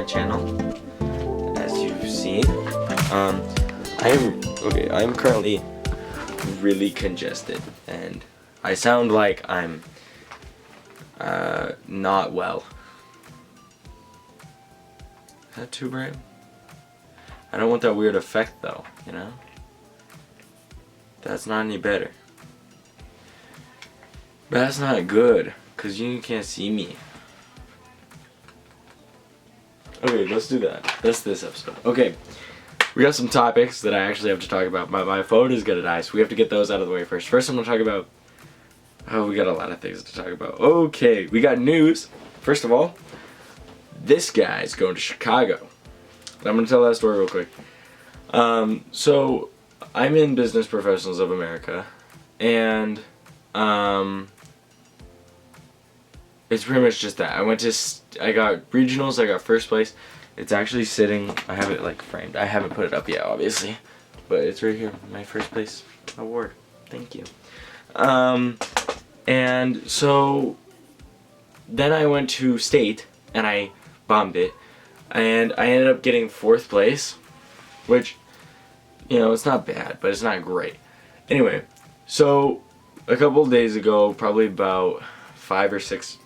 channel, as you've seen. I'm currently really congested, and I sound like I'm not well. Is that too bright? I don't want that weird effect though, you know? That's not any better. But that's not good, cause you can't see me. Okay, let's do that. That's this episode. Okay, we got some topics that I actually have to talk about. My phone is gonna die, so we have to get those out of the way first. First I'm gonna talk about... Oh, we got a lot of things to talk about. Okay, we got news. First of all, this guy's going to Chicago. I'm gonna tell that story real quick. So, I'm in Business Professionals of America, and it's pretty much just that. I got regionals, I got first place. It's actually sitting, I have it like framed. I haven't put it up yet, obviously, but it's right here, my first place award. Thank you. And so then I went to state and I bombed it, and I ended up getting fourth place, which, you know, it's not bad, but it's not great. Anyway, so a couple of days ago, probably about 5 or 6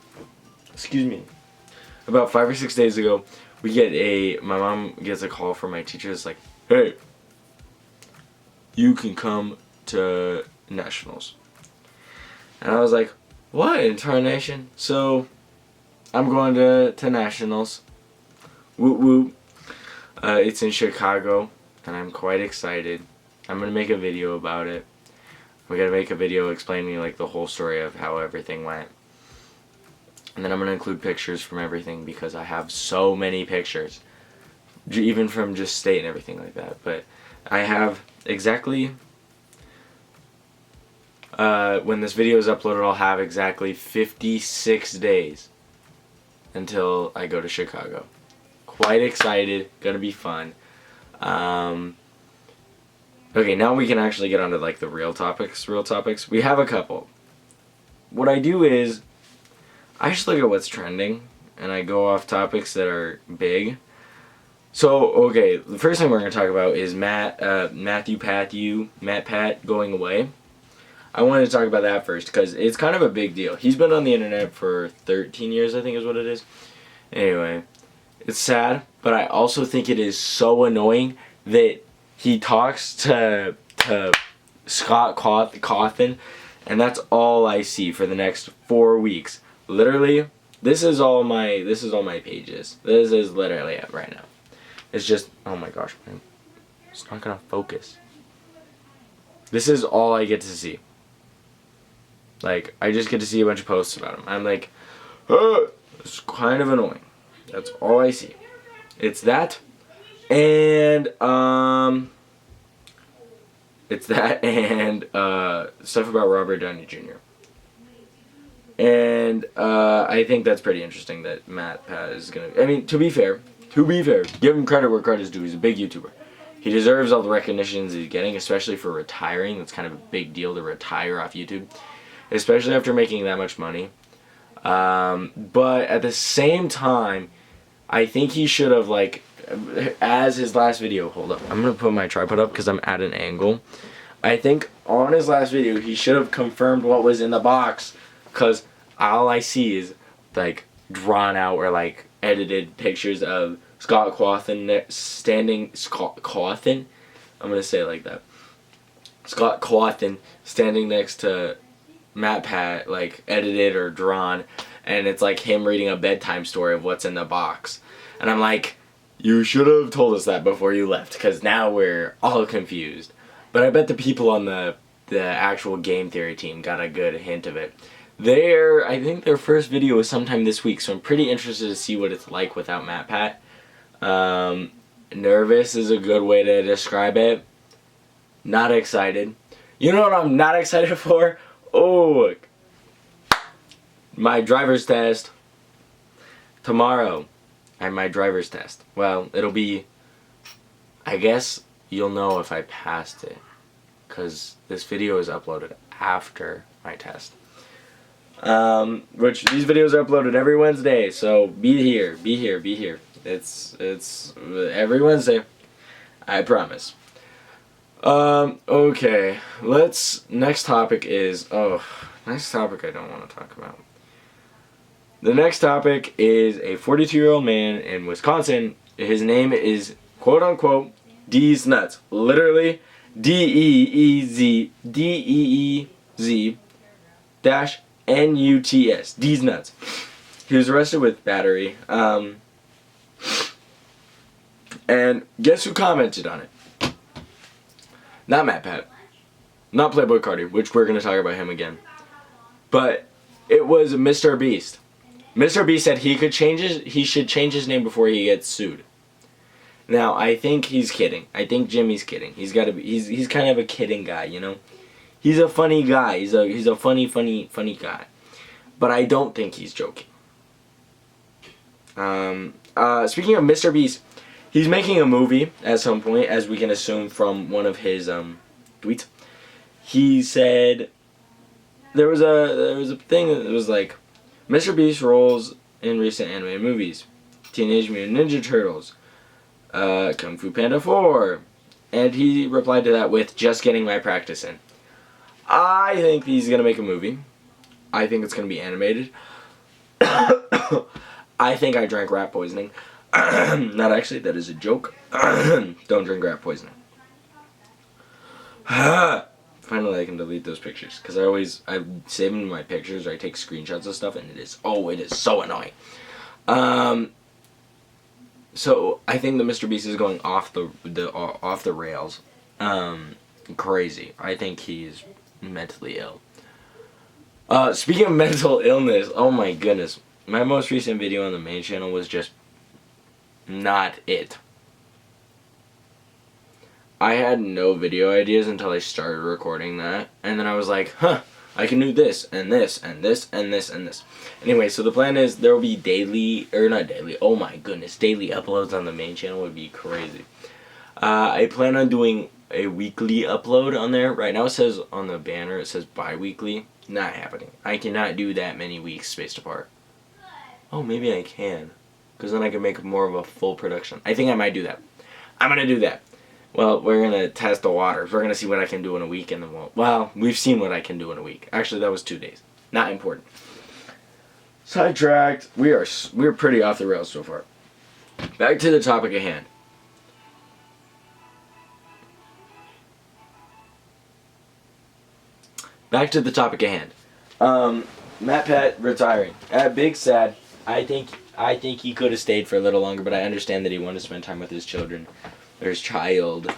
days ago, my mom gets a call from my teacher. It's like, hey, you can come to nationals. And I was like, what, incarnation? So I'm going to nationals. Woot woot. It's in Chicago, and I'm quite excited. I'm gonna make a video about it. We're gonna make a video explaining like the whole story of how everything went. And then I'm going to include pictures from everything because I have so many pictures. Even from just state and everything like that. But I have exactly... when this video is uploaded, I'll have exactly 56 days until I go to Chicago. Quite excited. Gonna be fun. Okay, now we can actually get onto like the real topics. We have a couple. What I do is... I just look at what's trending, and I go off topics that are big. So, okay, the first thing we're going to talk about is Matt Pat going away. I wanted to talk about that first, because it's kind of a big deal. He's been on the internet for 13 years, I think is what it is. Anyway, it's sad, but I also think it is so annoying that he talks to Scott Cawthon, and that's all I see for the next 4 weeks. Literally, this is all my pages. This is literally it right now. It's just, oh my gosh, man. It's not gonna focus. This is all I get to see. Like, I just get to see a bunch of posts about him. I'm like, it's kind of annoying. That's all I see. It's that, and stuff about Robert Downey Jr. And I think that's pretty interesting that Matt Pat is gonna... I mean, to be fair, give him credit where credit is due. He's a big YouTuber. He deserves all the recognitions he's getting, especially for retiring. That's kind of a big deal to retire off YouTube, especially after making that much money. But at the same time, I think he should have, like, as his last video... Hold up. I'm gonna put my tripod up because I'm at an angle. I think on his last video, he should have confirmed what was in the box. Because all I see is, like, drawn out or, like, edited pictures of Scott Cawthon Cawthon? I'm going to say it like that. Scott Cawthon standing next to Matt Pat, like, edited or drawn. And it's, like, him reading a bedtime story of what's in the box. And I'm like, you should have told us that before you left. Because now we're all confused. But I bet the people on the actual Game Theory team got a good hint of it. I think their first video was sometime this week, so I'm pretty interested to see what it's like without Matt Pat. Nervous is a good way to describe it. Not excited. You know what I'm not excited for? Oh, my driver's test. Tomorrow, I have my driver's test. Well, it'll be... I guess you'll know if I passed it, because this video is uploaded after my test. Which these videos are uploaded every Wednesday, so be here. It's every Wednesday. I promise. Okay. Next topic is, next topic I don't want to talk about. The next topic is a 42-year-old man in Wisconsin. His name is, quote unquote, Deez Nuts. Literally, DEEZ dash NUTS. Deez Nuts. He was arrested with battery. And guess who commented on it? Not Matt Pat. Not Playboy Cardi, which we're going to talk about him again. But it was Mr. Beast. Mr. Beast said he should change his name before he gets sued. Now, I think he's kidding. I think Jimmy's kidding. He's kind of a kidding guy, you know? He's a funny guy. He's a funny guy. But I don't think he's joking. Speaking of Mr. Beast, he's making a movie at some point, as we can assume from one of his tweets. He said there was a thing that was like, Mr. Beast roles in recent animated movies: Teenage Mutant Ninja Turtles, Kung Fu Panda 4, and he replied to that with, "Just getting my practice in." I think he's gonna make a movie. I think it's gonna be animated. I think I drank rat poisoning. Not actually, that is a joke. Don't drink rat poisoning. Finally, I can delete those pictures, because I save them in my pictures, or I take screenshots of stuff, and it is so annoying. So I think that Mr. Beast is going off the rails, crazy. I think he's mentally ill. Speaking of mental illness, oh my goodness, my most recent video on the main channel was just not it. I had no video ideas until I started recording that, and then I was like, I can do this, and this, and this, and this, and this. Anyway, so the plan is there will be daily uploads on the main channel. Would be crazy. I plan on doing a weekly upload on there. Right now it says on the banner, it says bi-weekly. Not happening. I cannot do that many weeks spaced apart. Oh, maybe I can, because then I can make more of a full production. I think I might do that. I'm going to do that. Well, we're going to test the waters. We're going to see what I can do in a week, and then we've seen what I can do in a week. Actually, that was 2 days. Not important. Sidetracked. We're pretty off the rails so far. Back to the topic at hand. Matt Pat retiring. Big sad. I think he could have stayed for a little longer, but I understand that he wanted to spend time with his children. Or his child.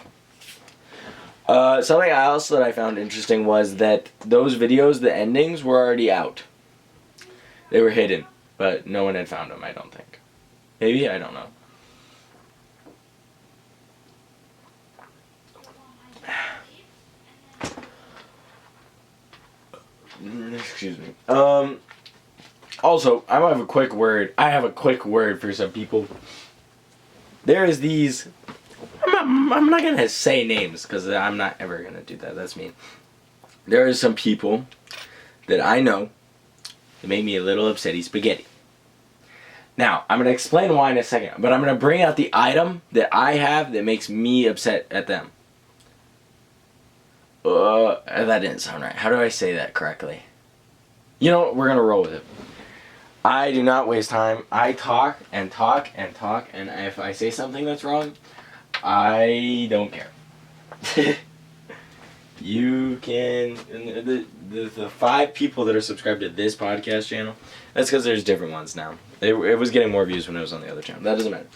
Something else that I found interesting was that those videos, the endings, were already out. They were hidden, but no one had found them, I don't think. Maybe? I don't know. Excuse me. Also, I have a quick word for some people. There is these... I'm not gonna say names, because I'm not ever gonna do that. That's mean. There are some people that I know that make me a little upsetty spaghetti. Now, I'm gonna explain why in a second, but I'm gonna bring out the item that I have that makes me upset at them. That didn't sound right. How do I say that correctly? You know what? We're gonna roll with it. I do not waste time. I talk and talk and talk, and if I say something that's wrong, I don't care. You can... The 5 people that are subscribed to this podcast channel, that's because there's different ones now. It was getting more views when it was on the other channel. That doesn't matter.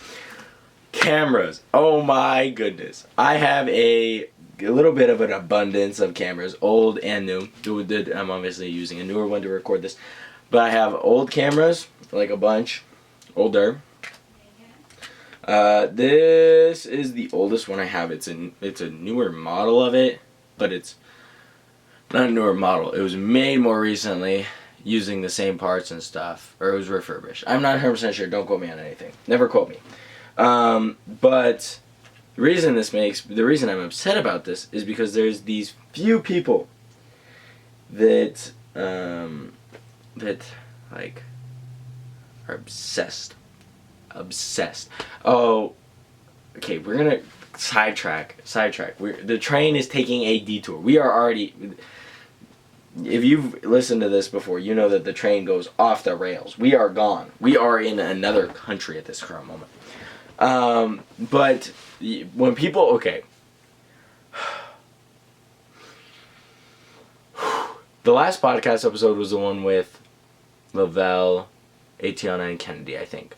Cameras. Oh my goodness. I have a little bit of an abundance of cameras, old and new. I'm obviously using a newer one to record this. But I have old cameras, like a bunch. Older. This is the oldest one I have. It's a newer model of it, but it's not a newer model. It was made more recently using the same parts and stuff, or it was refurbished. I'm not 100% sure. Don't quote me on anything. Never quote me. But the reason I'm upset about this is because there's these few people that like are obsessed Obsessed. Oh, okay, we're gonna sidetrack. The train is taking a detour. We are already... If you've listened to this before, you know that the train goes off the rails. We are gone. We are in another country at this current moment. But when people... Okay. The last podcast episode was the one with Lavelle, Atiana, and Kennedy, I think.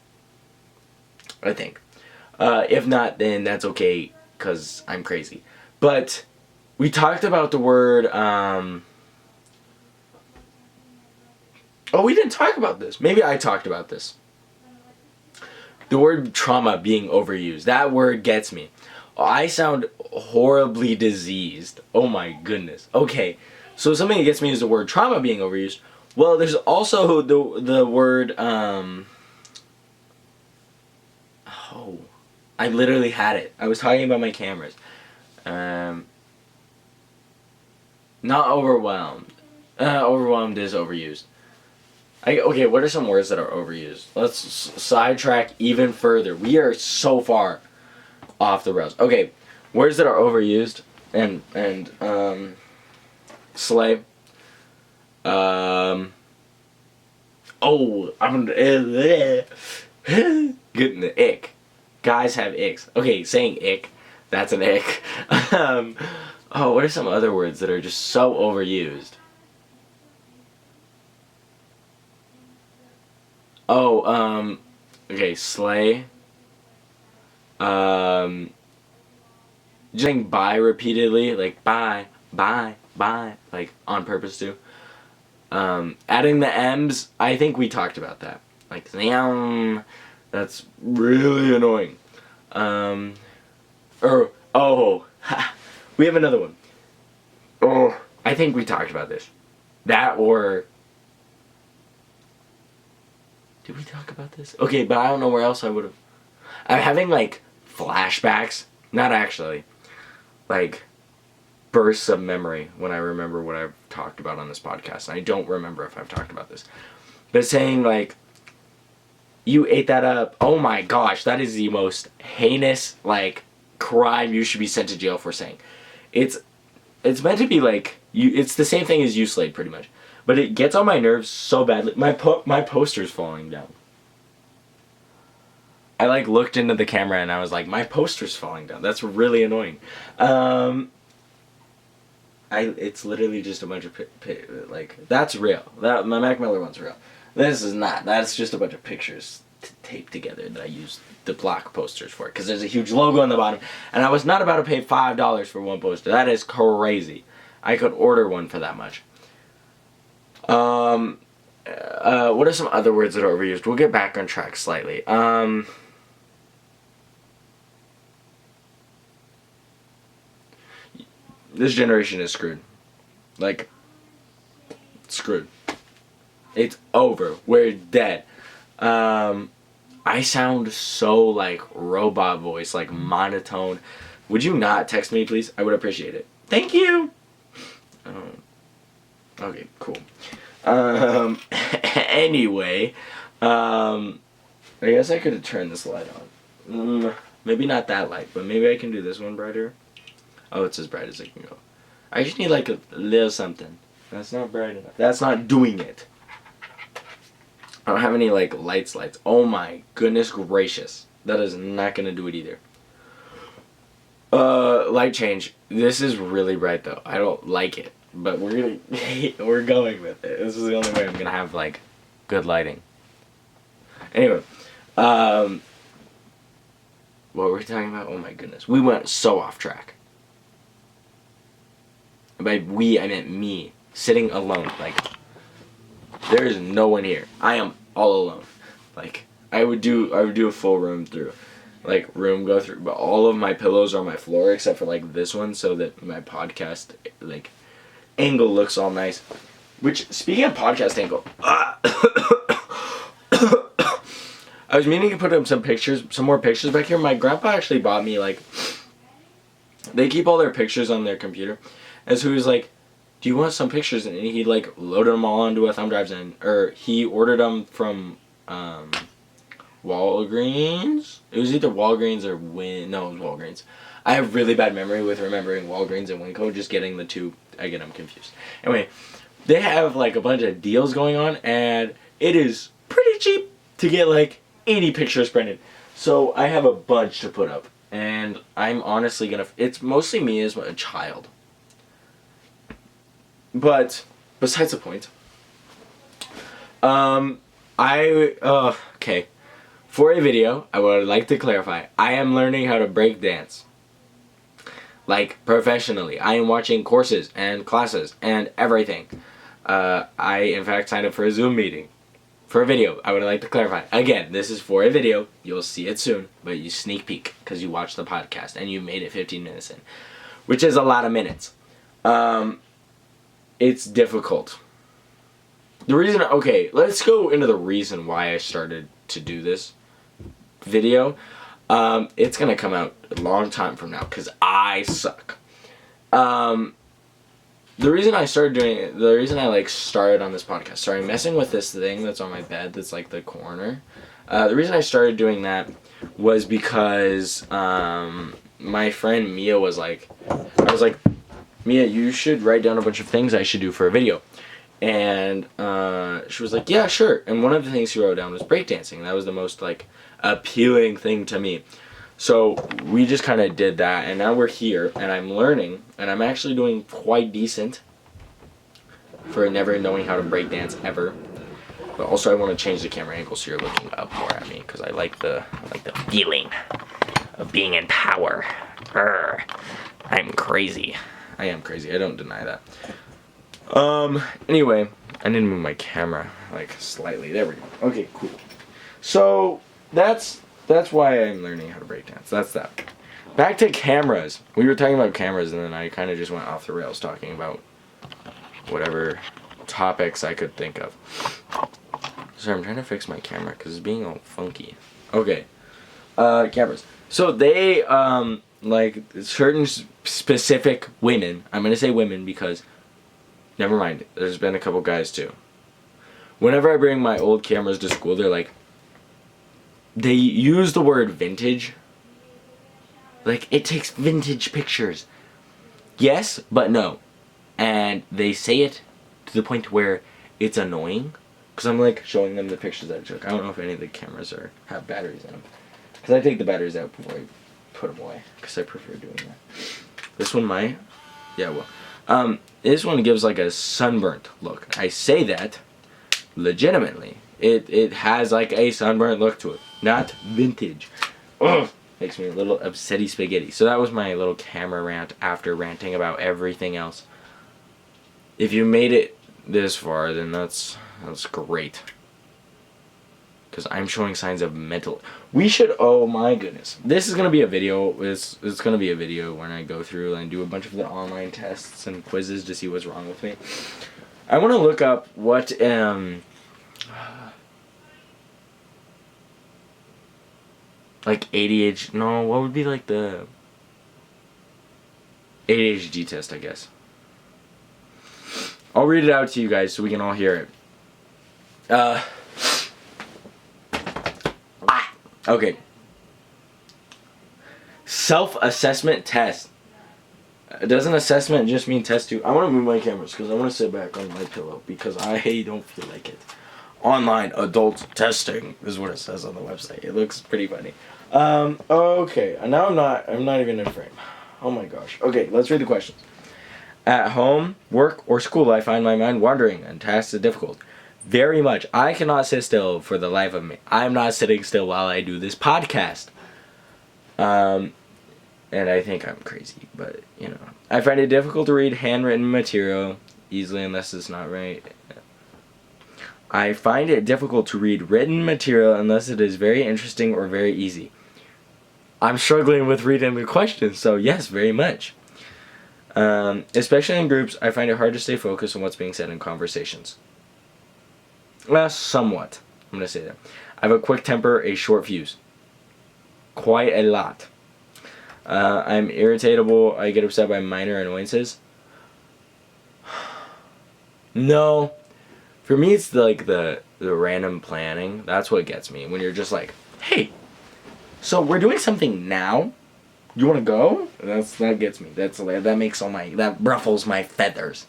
If not, then that's okay, because I'm crazy. But we talked about the word... Oh, we didn't talk about this. Maybe I talked about this. The word trauma being overused. That word gets me. I sound horribly diseased. Oh my goodness. Okay, so something that gets me is the word trauma being overused. Well, there's also the word, oh, I literally had it. I was talking about my cameras. Not overwhelmed. Overwhelmed is overused. Okay, what are some words that are overused? Let's sidetrack even further. We are so far off the rails. Okay, words that are overused and slay. I'm getting the ick. Guys have icks. Okay, saying ick, that's an ick. What are some other words that are just so overused? Okay, slay. Just saying bye repeatedly, like bye, like on purpose too. Adding the M's, I think we talked about that. Like, that's really annoying. We have another one. Oh, I think we talked about this. That or... Did we talk about this? Okay, but I don't know where else I would have... I'm having, like, flashbacks. Not actually. Like, bursts of memory when I remember what I've talked about on this podcast. And I don't remember if I've talked about this. But saying, like, you ate that up. Oh my gosh, that is the most heinous, like, crime you should be sent to jail for saying. It's meant to be, like, it's the same thing as you slayed, pretty much. But it gets on my nerves so badly. My poster's falling down. I, like, looked into the camera and I was like, my poster's falling down. That's really annoying. It's literally just a bunch of like, that's real. My Mac Miller one's real. This is not. That's just a bunch of pictures taped together that I used the block posters for. Because there's a huge logo on the bottom. And I was not about to pay $5 for one poster. That is crazy. I could order one for that much. What are some other words that are overused? We'll get back on track slightly. This generation is screwed. Like, screwed. It's over. We're dead. I sound so, like, robot voice, like, monotone. Would you not text me, please? I would appreciate it. Thank you! Okay, cool. Anyway, I guess I could have turned this light on. Maybe not that light, but maybe I can do this one brighter. Oh, it's as bright as it can go. I just need, like, a little something. That's not bright enough. That's not doing it. I don't have any, like, lights. Oh my goodness gracious. That is not gonna do it either. Light change. This is really bright, though. I don't like it. But we're going with it. This is the only way I'm gonna have, like, good lighting. Anyway, what were we talking about? Oh my goodness. We went so off track. By we, I meant me. Sitting alone. Like, there is no one here. I am all alone. Like, I would do a full room through. Like, go through. But all of my pillows are on my floor except for, like, this one so that my podcast, like, angle looks all nice. Which, speaking of podcast angle, I was meaning to put up some more pictures back here. My grandpa actually bought me, like, they keep all their pictures on their computer. And so he was like, do you want some pictures? And he, like, loaded them all onto a thumb drive, or he ordered them from Walgreens. It was either Walgreens or No, it was Walgreens. I have really bad memory with remembering Walgreens and Winco, just getting the two. Again, I'm confused. Anyway, they have like a bunch of deals going on, and it is pretty cheap to get like 80 pictures printed. So I have a bunch to put up, and I'm honestly gonna. It's mostly me as a child. But besides the point, okay. For a video, I would like to clarify, I am learning how to break dance. Like, professionally. I am watching courses and classes and everything. I, in fact, signed up for a Zoom meeting. For a video, I would like to clarify. Again, this is for a video. You'll see it soon, but you sneak peek because you watched the podcast and you made it 15 minutes in. Which is a lot of minutes. It's difficult. The reason, okay, let's go into the reason why I started to do this video. It's gonna come out a long time from now because I suck. The reason I started doing it, the reason I like started on this podcast, started messing with this thing that's on my bed that's like the corner. The reason I started doing that was because my friend Mia was like, I was like, Mia, you should write down a bunch of things I should do for a video. And she was like, yeah, sure. And one of the things she wrote down was breakdancing. That was the most like appealing thing to me. So we just kind of did that, and now we're here, and I'm learning, and I'm actually doing quite decent for never knowing how to breakdance ever. But also I want to change the camera angle so you're looking up more at me, because I like the feeling of being in power. Urgh. I'm crazy. I am crazy. I don't deny that. Anyway, I need to move my camera, like, slightly. There we go. Okay, cool. So, that's why I'm learning how to breakdance. That's that. Back to cameras. We were talking about cameras, and then I kind of just went off the rails talking about whatever topics I could think of. Sorry, I'm trying to fix my camera, because it's being all funky. Okay. Cameras. So, they, like, certain specific women, I'm going to say women because, never mind, there's been a couple guys too. Whenever I bring my old cameras to school, they're like, they use the word vintage. Like, it takes vintage pictures. Yes, but no. And they say it to the point where it's annoying. Because I'm like showing them the pictures that I took. I don't know if any of the cameras have batteries in them. Because I take the batteries out before I put them away. Because I prefer doing that. This one might. Yeah, well. This one gives like a sunburnt look. I say that legitimately. It has like a sunburnt look to it. Not vintage. Ugh. Makes me a little upsetty spaghetti. So that was my little camera rant after ranting about everything else. If you made it this far, then that's great. Because I'm showing signs of mental... We should... Oh my goodness. This is going to be a video. It's going to be a video when I go through and do a bunch of the online tests and quizzes to see what's wrong with me. I want to look up what... like ADHD... No, what would be like the... ADHD test, I guess. I'll read it out to you guys so we can all hear it. Okay. Self-assessment test. Doesn't assessment just mean test too? I want to move my cameras because I want to sit back on my pillow because I don't feel like it. Online adult testing is what it says on the website. It looks pretty funny. Okay. Now I'm not even in frame. Oh my gosh. Okay, let's read the questions. At home, work, or school, I find my mind wandering and tasks are difficult. Very much. I cannot sit still for the life of me. I'm not sitting still while I do this podcast. And I think I'm crazy, but, you know. I find it difficult to read handwritten material easily unless it's not right. I find it difficult to read written material unless it is very interesting or very easy. I'm struggling with reading the questions, so yes, very much. Especially in groups, I find it hard to stay focused on what's being said in conversations. Somewhat. I'm going to say that. I have a quick temper, a short fuse. Quite a lot. I'm irritable. I get upset by minor annoyances. No. For me, it's like the random planning. That's what gets me. When you're just like, hey, so we're doing something now. You want to go? That gets me. That ruffles my feathers.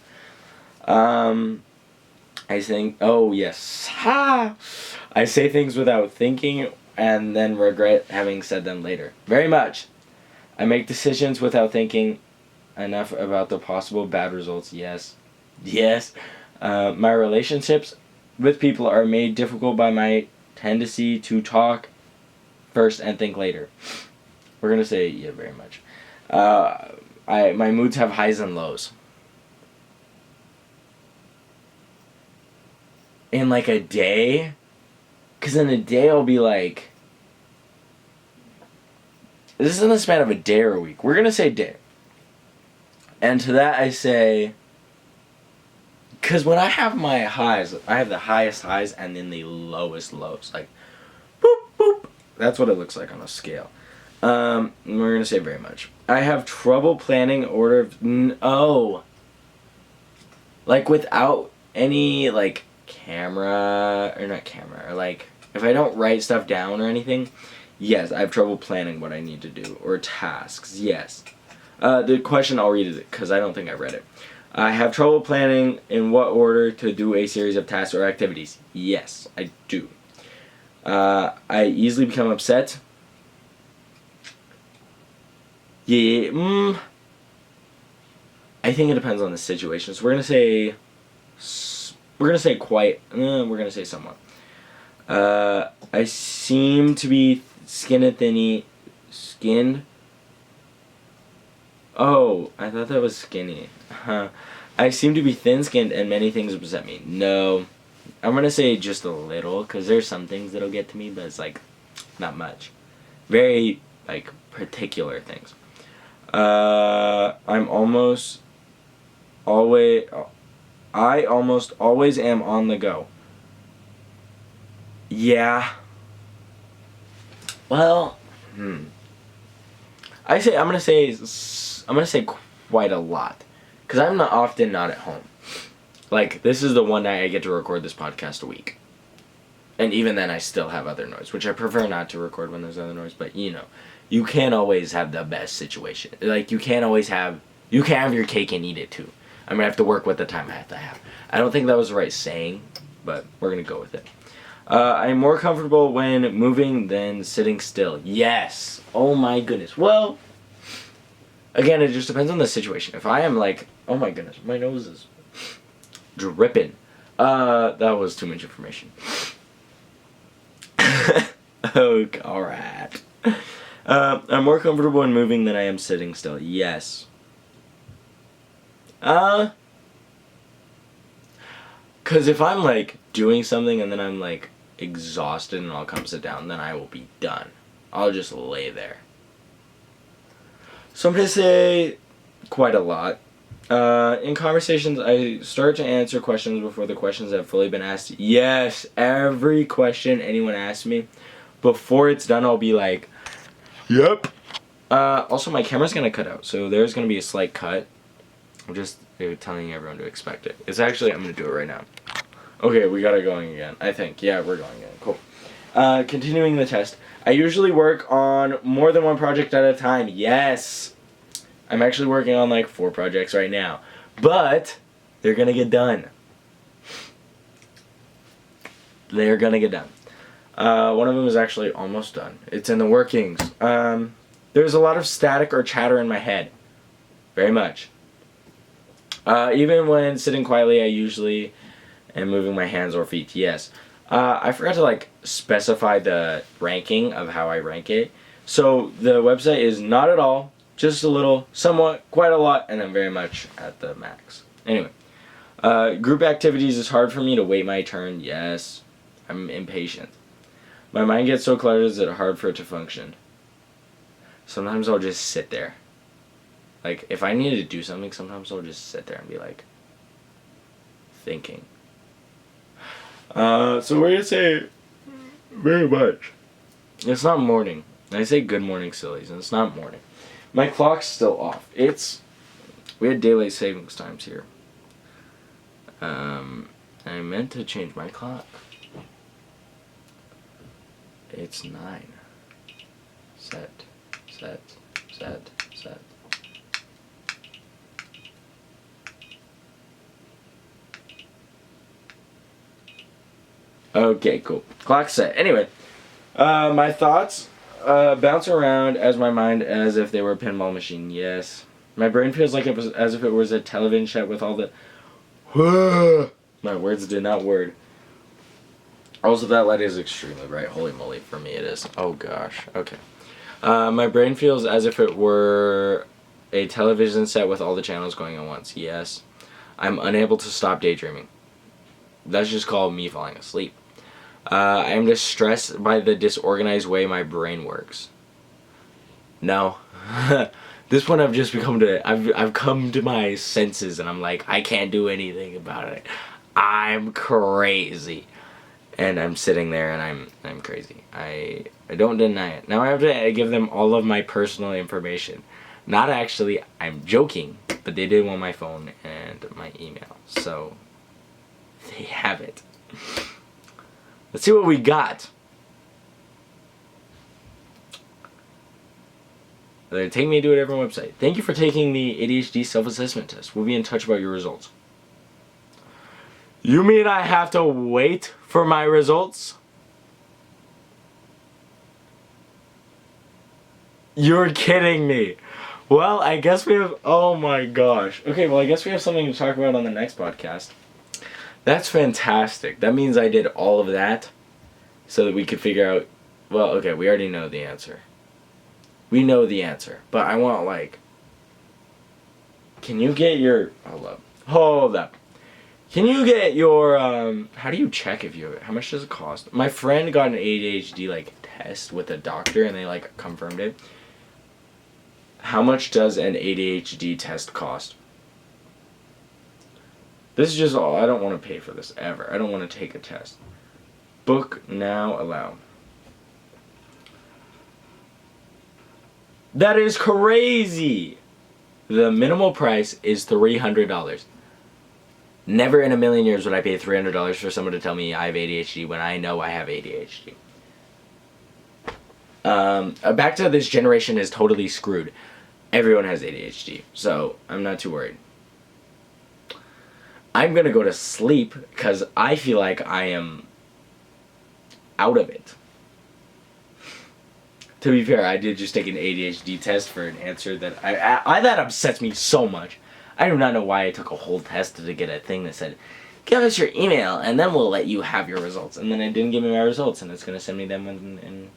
I think. Oh yes. Ha! I say things without thinking and then regret having said them later. Very much. I make decisions without thinking enough about the possible bad results. Yes. Yes. My relationships with people are made difficult by my tendency to talk first and think later. We're gonna say yeah, very much. My moods have highs and lows. In like a day, because in a day I'll be like, this is in the span of a day or a week. We're gonna say day. And to that I say, because when I have my highs, I have the highest highs and then the lowest lows. Like, boop, boop. That's what it looks like on a scale. We're going to say very much. I have trouble planning order of... Like, without any, like, camera... Or not camera. Or, like, if I don't write stuff down or anything, yes, I have trouble planning what I need to do. Or tasks, yes. The question, I'll read it, because I don't think I read it. I have trouble planning in what order to do a series of tasks or activities. Yes, I do. I easily become upset. Yeah, I think it depends on the situation. So we're gonna say quite. We're gonna say somewhat. I seem to be skinned. Oh, I thought that was skinny. I seem to be thin-skinned and many things upset me. No. I'm going to say just a little, because there's some things that'll get to me, but it's, like, not much. Very, like, particular things. I almost always am on the go. Yeah. Well, I'm gonna say quite a lot, because I'm often not at home. Like, this is the one night I get to record this podcast a week, and even then I still have other noise, which I prefer not to record when there's other noise. But you can't always have the best situation. Like, you can't have your cake and eat it too. I'm gonna have to work with the time I have to have. I don't think that was the right saying, but we're gonna go with it. I'm more comfortable when moving than sitting still. Yes. Oh my goodness. Well, again, it just depends on the situation. If I am like, oh my goodness, my nose is dripping. That was too much information. Okay, alright. I'm more comfortable in moving than I am sitting still. Yes. Because if I'm like doing something and then I'm like exhausted and I'll come sit down, then I will be done. I'll just lay there. So I'm going to say quite a lot. In conversations, I start to answer questions before the questions have fully been asked. Yes, every question anyone asks me, before it's done, I'll be like, yep. Also, my camera's going to cut out, so there's going to be a slight cut. I'm just telling everyone to expect it. It's actually, I'm going to do it right now. Okay, we got it going again, I think. Yeah, we're going again. Cool. Continuing the test. I usually work on more than one project at a time. Yes. I'm actually working on like 4 projects right now. But they're going to get done. They're going to get done. One of them is actually almost done. It's in the workings. There's a lot of static or chatter in my head. Very much. Even when sitting quietly, I usually am moving my hands or feet. Yes. I forgot to like specify the ranking of how I rank it. So the website is not at all, just a little, somewhat, quite a lot, and then very much at the max. Anyway, group activities is hard for me to wait my turn. Yes. I'm impatient. My mind gets so cluttered that it's hard for it to function. Sometimes I'll just sit there. Like, if I need to do something, sometimes I'll just sit there and be like, thinking. So we're going to say very much. It's not morning. I say good morning, sillies, and it's not morning. My clock's still off. We had daylight savings times here. I meant to change my clock. It's 9. Set. Okay, cool. Clock set. Anyway, my thoughts bounce around as my mind as if they were a pinball machine. Yes. My brain feels like it was as if it was a television set with all the... My words did not word. Also, that light is extremely bright. Holy moly, for me it is. Oh gosh. Okay. My brain feels as if it were a television set with all the channels going at once. Yes. I'm unable to stop daydreaming. That's just called me falling asleep. I am distressed by the disorganized way my brain works. No. This one I've just I've come to my senses and I'm like, I can't do anything about it. I'm crazy. And I'm sitting there and I'm crazy. I don't deny it. Now I have to give them all of my personal information. Not actually, I'm joking, but they did want my phone and my email. So they have it. Let's see what we got. They're taking me to a different website. Thank you for taking the ADHD self-assessment test. We'll be in touch about your results. You mean I have to wait for my results? You're kidding me. Well, I guess we have... Oh my gosh. Okay, well, I guess we have something to talk about on the next podcast. That's fantastic. That means I did all of that so that we could figure out... Well, okay, we already know the answer. We know the answer. But I want, like... Can you get your... Hold up. Can you get your... How do you check if you... How much does it cost? My friend got an ADHD, like, test with a doctor and they, like, confirmed it. How much does an ADHD test cost? This is just all. I don't want to pay for this ever. I don't want to take a test. Book now, allow. That is crazy! The minimal price is $300. Never in a million years would I pay $300 for someone to tell me I have ADHD when I know I have ADHD. Back to this generation is totally screwed. Everyone has ADHD, so I'm not too worried. I'm gonna go to sleep because I feel like I am out of it. To be fair, I did just take an ADHD test for an answer that that upsets me so much. I do not know why I took a whole test to get a thing that said, give us your email and then we'll let you have your results. And then it didn't give me my results and it's gonna send me them in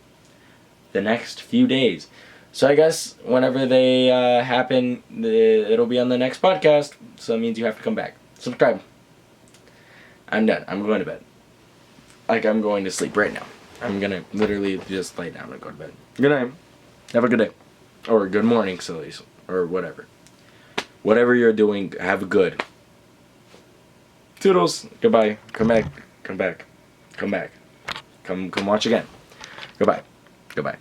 the next few days. So I guess whenever they happen, it'll be on the next podcast. So that means you have to come back. Subscribe. I'm done. I'm going to bed. Like, I'm going to sleep right now. I'm gonna literally just lay down and go to bed. Good night. Have a good day. Or good morning, sillies. Or whatever. Whatever you're doing, have a good. Toodles. Goodbye. Come back. Come back. Come back. Come watch again. Goodbye. Goodbye.